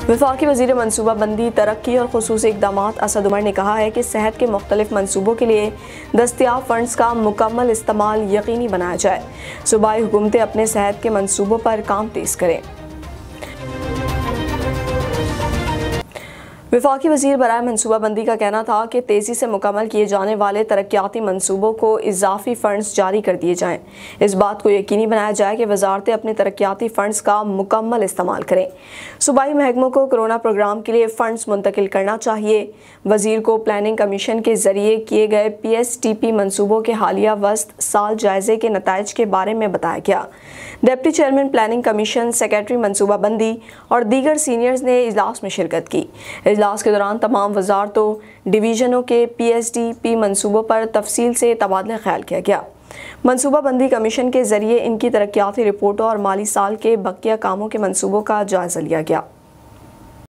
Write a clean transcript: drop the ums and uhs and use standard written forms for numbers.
वफाकी वज़ीर मनसूबा बंदी, तरक्की और खुसूसी इक़दामात असद उमर ने कहा है कि सेहत के मुख्तलिफ मनसूबों के लिए दस्तियाब फ़ंड्स का मुकम्मल इस्तेमाल यकीनी बनाया जाए। सूबाई हुकूमतें अपने सेहत के मनसूबों पर काम तेज़ करें। वफाकी वज़ीर बराए मनसूबाबंदी का कहना था कि तेज़ी से मुकम्मल किए जाने वाले तरक्याती मनसूबों को इजाफी फ़ंड्स जारी कर दिए जाएँ। इस बात को यकीनी बनाया जाए कि वजारतें अपने तरक्याती फ़ंड्स का मुकम्मल इस्तेमाल करें। सूबाई महकमों को कोरोना प्रोग्राम के लिए फ़ंड्स मुंतकिल करना चाहिए। वज़ीर को प्लानिंग कमीशन के ज़रिए किए गए PSTP मनसूबों के हालिया वस्त साल जायज़े के नताइज के बारे में बताया गया। Deputy chairman planning commission, secretary मनसूबाबंदी और दीगर सीनियर्स ने इजलास में शिरकत की। इजलास के दौरान तमाम वजारतों, डिवीज़नों के PSTP मनसूबों पर तफसील से तबादला ख्याल किया गया। मनसूबाबंदी कमीशन के ज़रिए इनकी तरक्याती रिपोर्टों और माली साल के बकिया कामों के मनसूबों का जायज़ा लिया गया।